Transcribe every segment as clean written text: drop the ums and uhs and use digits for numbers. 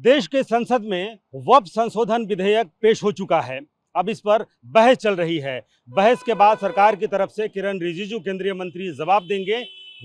देश के संसद में वक्फ संशोधन विधेयक पेश हो चुका है। अब इस पर बहस चल रही है। बहस के बाद सरकार की तरफ से किरण रिजिजू केंद्रीय मंत्री जवाब देंगे,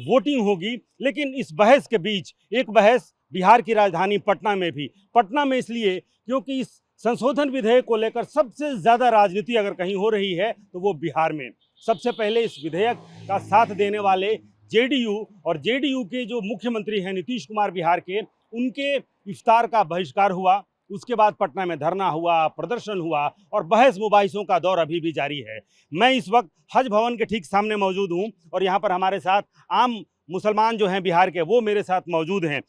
वोटिंग होगी। लेकिन इस बहस के बीच एक बहस बिहार की राजधानी पटना में भी। पटना में इसलिए क्योंकि इस संशोधन विधेयक को लेकर सबसे ज्यादा राजनीति अगर कहीं हो रही है तो वो बिहार में। सबसे पहले इस विधेयक का साथ देने वाले जेडीयू और जेडीयू के जो मुख्यमंत्री हैं नीतीश कुमार बिहार के, उनके इफ्तार का बहिष्कार हुआ। उसके बाद पटना में धरना हुआ, प्रदर्शन हुआ और बहस मुबाहिसों का दौर अभी भी जारी है। मैं इस वक्त हज भवन के ठीक सामने मौजूद हूं और यहाँ पर हमारे साथ आम मुसलमान जो हैं बिहार के, वो मेरे साथ मौजूद हैं।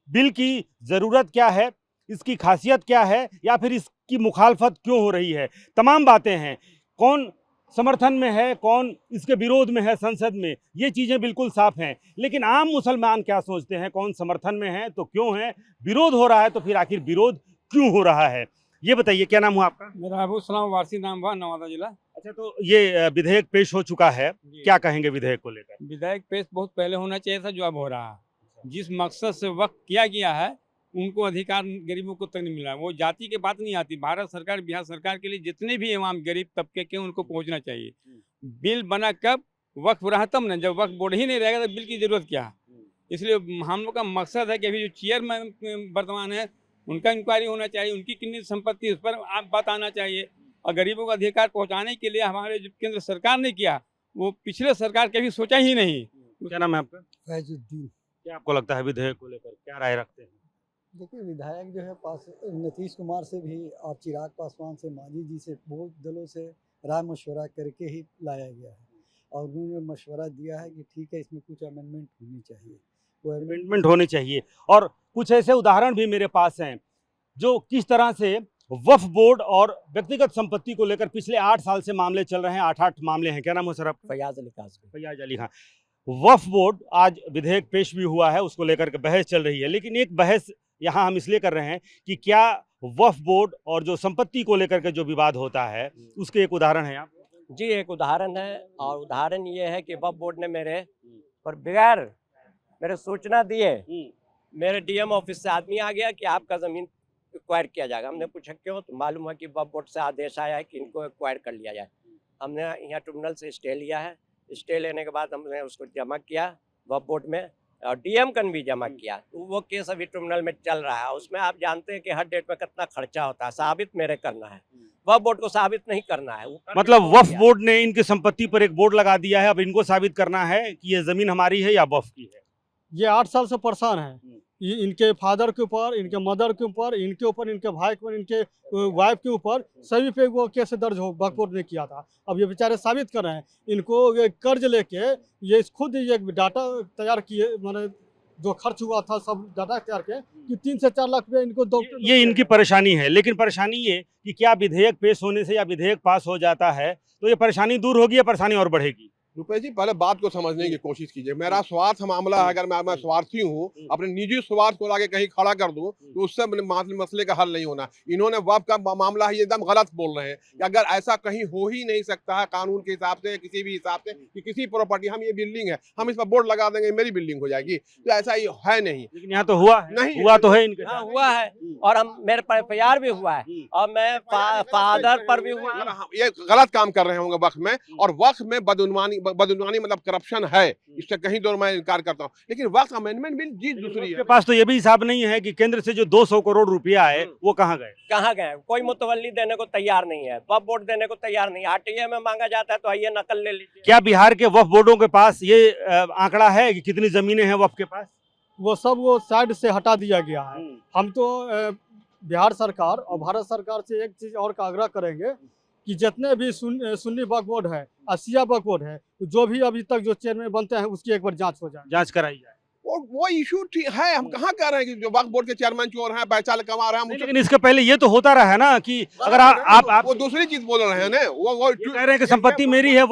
बिल की ज़रूरत क्या है, इसकी खासियत क्या है, या फिर इसकी मुखालफत क्यों हो रही है, तमाम बातें हैं। कौन समर्थन में है, कौन इसके विरोध में है संसद में, ये चीज़ें बिल्कुल साफ हैं। लेकिन आम मुसलमान क्या सोचते हैं, कौन समर्थन में है तो क्यों है, विरोध हो रहा है तो फिर आखिर विरोध क्यों हो रहा है, ये बताइए। क्या नाम हुआ आपका? मेरा अबू सलाम वारसी नाम हुआ, नवादा जिला। अच्छा, तो ये विधेयक पेश हो चुका है, क्या कहेंगे विधेयक को लेकर? विधेयक पेश बहुत पहले होना चाहिए था, जो अब हो रहा है। जिस मकसद से वक्त किया गया है उनको अधिकार गरीबों को तक नहीं मिला। वो जाति की बात नहीं आती। भारत सरकार, बिहार सरकार के लिए जितने भी इमाम गरीब तबके के, उनको पहुंचना चाहिए। बिल बना कब वक्फ रहा तब ना, जब वक्फ बोर्ड ही नहीं रहेगा तो बिल की जरूरत क्या है। इसलिए हम लोग का मकसद है कि अभी जो चेयरमैन वर्तमान है उनका इंक्वायरी होना चाहिए, उनकी कितनी संपत्ति, उस पर आप बात आना चाहिए। और गरीबों का अधिकार पहुंचाने के लिए हमारे जो केंद्र सरकार ने किया, वो पिछले सरकार कभी सोचा ही नहीं। क्या नाम है आपका? फैजुद्दीन। क्या आपको लगता है विधेयक को लेकर, क्या राय रखते हैं? देखिए, विधायक जो है पास नीतीश कुमार से भी और चिराग पासवान से, मांझी जी से, बहुत दलों से राय मशवरा करके ही लाया गया है। और उन्होंने मशवरा दिया है कि ठीक है, इसमें कुछ अमेंडमेंट होनी चाहिए, वो अमेंडमेंट होनी चाहिए। और कुछ ऐसे उदाहरण भी मेरे पास हैं जो किस तरह से वक्फ बोर्ड और व्यक्तिगत संपत्ति को लेकर पिछले 8 साल से मामले चल रहे हैं। 8 मामले हैं। क्या नाम है सर आपका? फयाज अली कासमी। फयाज अली। हाँ, वक्फ बोर्ड आज विधेयक पेश भी हुआ है, उसको लेकर के बहस चल रही है। लेकिन एक बहस यहाँ हम इसलिए कर रहे हैं कि क्या वक्फ बोर्ड और जो संपत्ति को लेकर के जो विवाद होता है, उसके एक उदाहरण है आप? जी, एक उदाहरण है। और उदाहरण ये है कि वक्फ बोर्ड ने मेरे पर बगैर मेरे सूचना दिए मेरे डीएम ऑफिस से आदमी आ गया कि आपका ज़मीन एक्वायर किया जाएगा। हमने पूछा क्यों, तो मालूम है कि वक्फ बोर्ड से आदेश आया है कि इनको एक्वायर कर लिया जाए। हमने यहाँ ट्रिब्यूनल से स्टे लिया है। स्टे लेने के बाद हमने उसको जमा किया वक्फ बोर्ड में, और डीएम का भी जमा किया। तो वो केस अभी ट्रिब्यूनल में चल रहा है। उसमें आप जानते हैं कि हर डेट में कितना खर्चा होता है। साबित मेरे करना है, वक्फ बोर्ड को साबित नहीं करना है। मतलब वक्फ बोर्ड ने इनकी संपत्ति पर एक बोर्ड लगा दिया है, अब इनको साबित करना है कि ये जमीन हमारी है या वक्फ की है। ये 8 साल से परेशान है। ये इनके फादर के ऊपर, इनके मदर के ऊपर, इनके ऊपर, इनके भाई के ऊपर, इनके वाइफ के ऊपर, सभी पे वो केस दर्ज हो वक्फ बोर्ड ने किया था। अब ये बेचारे साबित कर रहे हैं। इनको ये कर्ज लेके ये खुद ये डाटा तैयार किए, मैंने जो खर्च हुआ था सब डाटा तैयार किए कि 3 से 4 लाख रुपये इनको ये इनकी परेशानी है। लेकिन परेशानी ये कि क्या विधेयक पेश होने से या विधेयक पास हो जाता है तो ये परेशानी दूर होगी या परेशानी और बढ़ेगी? रुपेश जी, पहले बात को समझने की कोशिश कीजिए। मेरा स्वार्थ मामला है। अगर मैं स्वार्थी हूँ, अपने निजी स्वार्थ को लाके कहीं खड़ा कर दूं तो उससे मसले का हल नहीं होना। इन्होंने वक्फ का मामला है, ये एकदम गलत बोल रहे हैं कि अगर ऐसा कहीं हो ही नहीं सकता है कानून के हिसाब से, किसी भी हिसाब से, कि किसी प्रॉपर्टी, हम ये बिल्डिंग है, हम इस पर बोर्ड लगा देंगे मेरी बिल्डिंग हो जाएगी, तो ऐसा ही है नहीं। लेकिन यहाँ तो हुआ है, नहीं हुआ तो है इनके हाँ, हुआ है। और हम मेरे पर एफआईआर भी हुआ है, और मैं फादर पर भी हुआ। ये गलत काम कर रहे होंगे वक्फ में। और वक्फ में बदउनवानी मतलब करप्शन है, इससे कहीं दूर मैं इनकार करता हूँ। लेकिन वक्त अमेंडमेंट बिल चीज दूसरी है। के पास तो ये भी हिसाब नहीं है कि केंद्र से जो 200 करोड़ रुपया है वो कहाँ गए। कहाँ गए? कोई मुतवल्ली देने को तैयार नहीं है, वक्फ बोर्ड देने को तैयार नहीं है। आरटीए में मांगा जाता है तो आइए नकल ले लीजिए। क्या बिहार के वक्फ बोर्डों के पास ये आंकड़ा है कि कितनी जमीनें हैं वक्फ के पास? वो सब वो साइड से हटा दिया गया है। हम तो बिहार सरकार और भारत सरकार से एक चीज़ और का आग्रह करेंगे कि जितने भी सुन्नी वक्फ बोर्ड है, शिया वक्फ बोर्ड है, जो भी अभी तक जो चेयरमैन बनते हैं उसकी एक बार जांच हो जाए, जांच कराई जाए। वो इशू है। हम कहाँ कह रहे हैं कि जो वक्फ बोर्ड के चेयरमैन चोर हैं, पैसा कमा रहे हैं। लेकिन इसके पहले ये तो होता रहा है ना कि अगर आप वो दूसरी चीज बोल रहे हैं ना। वो कह रहे हैं कि संपत्ति मेरी है,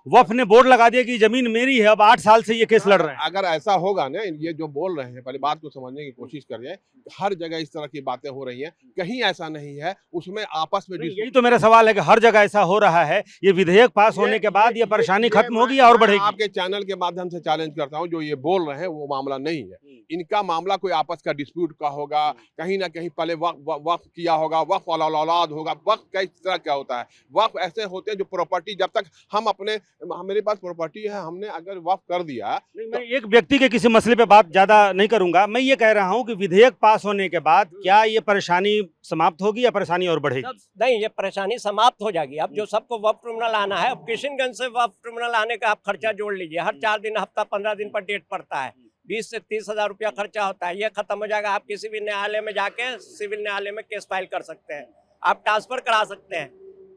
वक्फ ने बोर्ड लगा दिया कि जमीन मेरी है। अब 8 साल से ये केस लड़ रहे हैं। अगर ऐसा होगा ना, ये जो बोल रहे हैं, पहले बात को समझने की कोशिश करिए। हर जगह इस तरह की बातें हो रही हैं, कहीं ऐसा नहीं है। उसमें आपस में यही तो मेरा सवाल है कि हर जगह ऐसा हो रहा है। ये विधेयक पास होने के बाद ये परेशानी खत्म होगी या और बढ़ेगी? आपके चैनल के माध्यम से चैलेंज करता हूं, जो ये बोल रहे हैं वो मामला नहीं है। इनका मामला कोई आपस का डिस्प्यूट का होगा, कहीं ना कहीं पहले वक्फ किया होगा, वक्फ वाला औलाद होगा। वक्फ कई तरह का होता है। वक्फ ऐसे होते हैं जो प्रॉपर्टी, जब तक हम अपने, मेरे पास प्रॉपर्टी है, हमने अगर वक्फ कर दिया, नहीं, मैं एक व्यक्ति के किसी मसले पे बात ज्यादा नहीं करूंगा। मैं ये कह रहा हूं कि विधेयक पास होने के बाद क्या ये परेशानी समाप्त होगी या परेशानी और बढ़ेगी? नहीं, ये परेशानी समाप्त हो जाएगी। अब जो सबको वक्फ ट्रिब्यूनल आना है, अब किशनगंज से वक्फ ट्रिब्यूनल आने का आप खर्चा जोड़ लीजिए। हर 4 दिन, हफ्ता 15 दिन पर डेट पड़ता है। 20 से 30 हजार रुपया खर्चा होता है। ये खत्म हो जाएगा। आप किसी भी न्यायालय में जाके सिविल न्यायालय में केस फाइल कर सकते हैं, आप ट्रांसफर करा सकते हैं।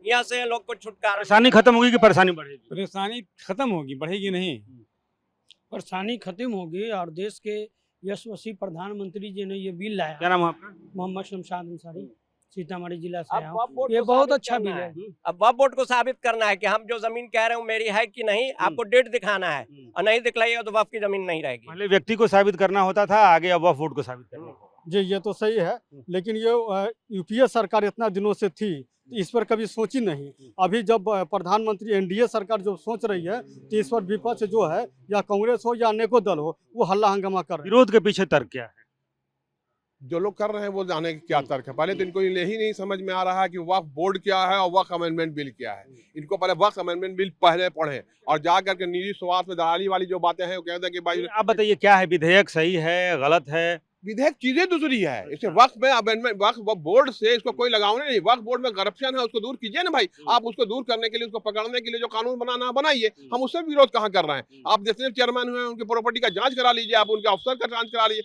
यहाँ से लोग को छुटकारा। परेशानी खत्म होगी कि परेशानी बढ़ेगी? परेशानी खत्म होगी, बढ़ेगी नहीं। परेशानी खत्म होगी। और देश के यशस्वी प्रधानमंत्री जी ने ये बिल लाया, क्या नाम है आपका? मोहम्मद शमशाद अंसारी, सीतामढ़ी जिला से अब आया वक्फ हूं। बोर्ड ये को बहुत साबित अच्छा करना बिल है। है। अब वक्फ बोर्ड को साबित करना है कि हम जो जमीन कह रहे हो मेरी है कि नहीं, आपको डेट दिखाना है, और नहीं दिखलाइएगा तो वक्फ की जमीन नहीं रहेगी। पहले व्यक्ति को साबित करना होता था, आगे अब वक्फ बोर्ड को साबित करना होगा। जी, ये तो सही है, लेकिन ये यूपीए सरकार इतना दिनों से थी, इस पर कभी सोची नहीं। अभी जब प्रधानमंत्री एनडीए सरकार जो सोच रही है, तो इस पर विपक्ष जो है, या कांग्रेस हो या अनेकों दल हो, वो हल्ला हंगामा कर रहे हैं। विरोध के पीछे तर्क क्या है? जो लोग कर रहे हैं वो जाने की क्या तर्क है। पहले तो इनको ये ही नहीं समझ में आ रहा है कि वक्फ बोर्ड क्या है और वक्फ अमेंडमेंट बिल क्या है। इनको पहले वक्फ अमेंडमेंट बिल पहले पढ़े और जा करके निजी स्वार्थ में दलाली वाली जो बातें हैं वो कहते हैं कि भाई आप बताइए, क्या है विधेयक, सही है गलत है? विधेयक चीजें दूसरी है। इसे वक्फ में अमेंडमेंट, वक्फ बोर्ड से इसको कोई लगावने नहीं। वक्फ बोर्ड में करप्शन है, उसको दूर कीजिए ना भाई। आप उसको दूर करने के लिए, उसको पकड़ने के लिए जो कानून बनाना है बनाइए। हम उससे विरोध कहाँ कर रहे हैं? आप जितने चेयरमैन हुए हैं उनकी प्रॉपर्टी का जांच करा लीजिए, आप उनके अफसर का जांच करा लीजिए।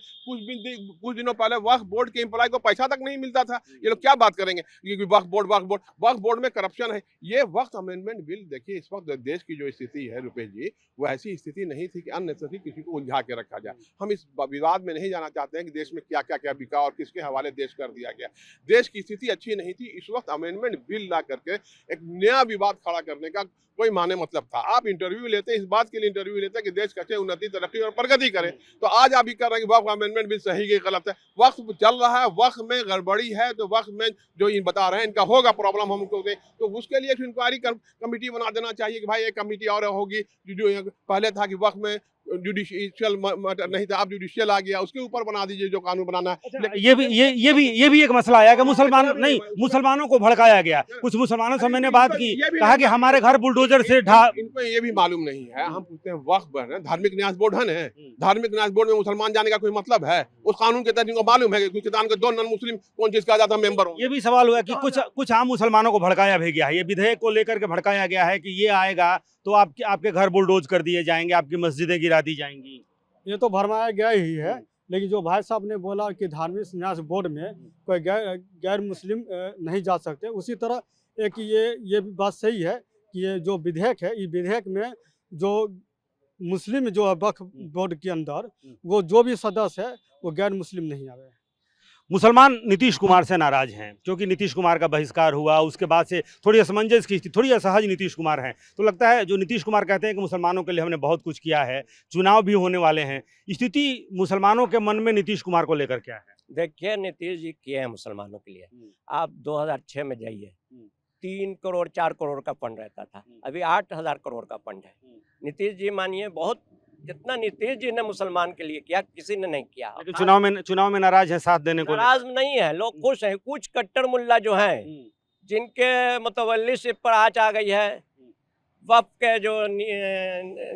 कुछ दिनों पहले वक्फ बोर्ड के एम्प्लॉय को पैसा तक नहीं मिलता था। ये लोग क्या बात करेंगे कि वक्फ बोर्ड में करप्शन है। ये वक्फ अमेंडमेंट बिल देखिए, इस वक्त देश की जो स्थिति है रुपेश जी, वो ऐसी स्थिति नहीं थी कि अननेसेसरी किसी को उलझा के रखा जाए। हम इस विवाद में नहीं जाना चाहते हैं कि देश में क्या क्या क्या बिका और किसके हवाले देश कर दिया गया। देश की स्थिति अच्छी नहीं थी। इस वक्त अमेंडमेंट बिल ला करके एक नया विवाद खड़ा करने का कोई माने मतलब था? आप इंटरव्यू लेते हैं, इस बात के लिए इंटरव्यू लेते हैं कि देश कैसे उन्नति, तरक्की और प्रगति करे। तो आज आप ही कर रहे हैं कि वक्फ अमेंडमेंट बिल सही है गलत है। वक्फ चल रहा है, वक्फ में गड़बड़ी है, तो वक्फ में जो इन बता रहे हैं इनका होगा प्रॉब्लम, हम उनको दें तो उसके लिए इंक्वायरी कमेटी बना देना चाहिए कि भाई एक कमेटी और होगी। जो पहले था कि वक्फ में जुडिशियल नहीं था, अब जुडिशियल आ गया, उसके ऊपर बना दीजिए जो कानून बनाना है। अच्छा, ये भी एक मसला आया कि मुसलमानों को भड़काया गया। कुछ मुसलमानों से मैंने बात की, कहा कि हमारे घर बुलडोजर से इनको ये भी मालूम नहीं है। हम पूछते हैं वक्फ बोर्ड है, धार्मिक न्यास बोर्ड है ना, धार्मिक न्यास बोर्ड में मुसलमान जाने का कोई मतलब है? उस कानून के तहत इनको मालूम है कि किसान के 2 नॉन मुस्लिम कौन चीज कहा जाता है मेंबर हो। ये भी सवाल हुआ कि कुछ आम मुसलमानों को भड़काया भी गया है। ये विधेयक को लेकर के भड़काया गया है कि ये आएगा तो आपके घर बुलडोज कर दिए जाएंगे, आपकी मस्जिदें गिरा दी जाएंगी। ये तो भरमाया गया ही है, लेकिन जो भाई साहब ने बोला कि धार्मिक न्यास बोर्ड में कोई गैर मुस्लिम नहीं जा सकते, उसी तरह एक ये भी बात सही है कि ये जो विधेयक है, इस विधेयक में जो मुस्लिम जो है वक्फ बोर्ड के अंदर, वो जो भी सदस्य है वो गैर मुस्लिम नहीं आवे। मुसलमान नीतीश कुमार से नाराज हैं क्योंकि नीतीश कुमार का बहिष्कार हुआ, उसके बाद से थोड़ी असमंजस की स्थिति, थोड़ी असहज नीतीश कुमार हैं। तो लगता है जो नीतीश कुमार कहते हैं कि मुसलमानों के लिए हमने बहुत कुछ किया है, चुनाव भी होने वाले हैं, स्थिति मुसलमानों के मन में नीतीश कुमार को लेकर क्या है? देखिए, नीतीश जी किए हैं मुसलमानों के लिए। आप 2006 में जाइए, 3 करोड़ 4 करोड़ का फंड रहता था, अभी 8,000 करोड़ का फंड है। नीतीश जी मानिए, बहुत जितना नीतीश जी ने मुसलमान के लिए किया किसी ने नहीं किया। लेकिन चुनाव में नाराज है साथ देने को। नाराज नहीं है, लोग खुश हैं। कुछ कट्टर मुल्ला जो हैं, जिनके मुतवल्लिशिप पर आँच आ गई है, वक्फ के जो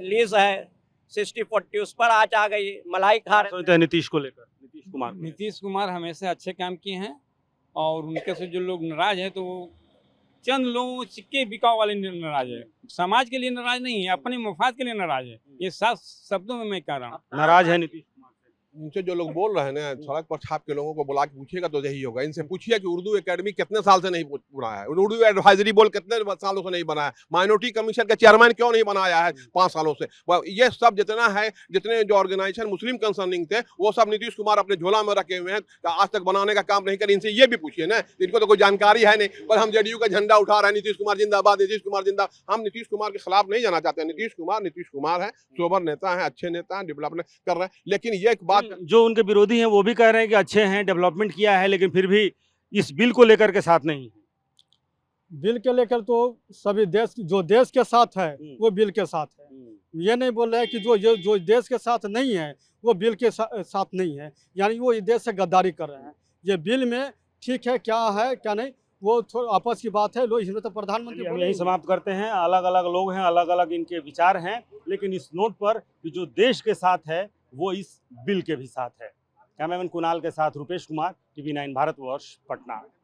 लीज है 60-40 उस पर आँच आ गई, मलाई खा रहे। सोचते हैं नीतीश को लेकर, नीतीश कुमार हमेशा अच्छे काम किए हैं, और उनके से जो लोग नाराज हैं तो चंद लोग सिक्के बिकाव वाले नाराज है। समाज के लिए नाराज नहीं है, अपने मफाद के लिए नाराज है। ये साफ शब्दों में मैं कह रहा हूँ, नाराज है नीतीश। इनसे जो लोग बोल रहे हैं ना, सड़क पर छाप के लोगों को बुला के पूछिएगा तो यही होगा। इनसे पूछिए कि उर्दू एकेडमी कितने साल से नहीं बना है, उर्दू एडवाइजरी बोर्ड कितने सालों से नहीं बना है, माइनॉरिटी कमीशन का चेयरमैन क्यों नहीं बनाया है 5 सालों से। ये सब जितना है, जितने जो ऑर्गेनाइजेशन मुस्लिम कंसर्निंग थे, वो सब नीतीश कुमार अपने झोला में रखे हुए हैं, आज तक बनाने का काम नहीं करे। इनसे ये भी पूछिए ना, इनको तो कोई जानकारी है नहीं, पर हम जेडीयू का झंडा उठा रहे हैं, नीतीश कुमार जिंदाबाद, नीतीश कुमार जिंदाबाद। हम नीतीश कुमार के खिलाफ नहीं जाना चाहते। नीतीश कुमार है, सोबर नेता है, अच्छे नेता है, डेवलपमेंट कर रहे हैं। लेकिन ये एक बात, जो उनके विरोधी हैं वो भी कह रहे हैं कि अच्छे हैं, डेवलपमेंट किया है, लेकिन फिर भी इस बिल को लेकर के साथ नहीं। बिल के लेकर तो सभी देश जो देश के साथ है वो बिल के साथ है। ये नहीं बोल रहे हैं कि जो देश के साथ नहीं है वो बिल के साथ नहीं है, यानी वो इस देश से गद्दारी कर रहे हैं। ये बिल में ठीक है क्या नहीं वो थोड़ा आपस की बात है। लोग इसमें तो प्रधानमंत्री हम बोले यही ही समाप्त करते हैं। अलग अलग लोग हैं, अलग अलग इनके विचार हैं, लेकिन इस नोट पर कि जो देश के साथ है वो इस बिल के भी साथ है। कैमरामैन कुणाल के साथ रुपेश कुमार, TV9 भारतवर्ष, पटना।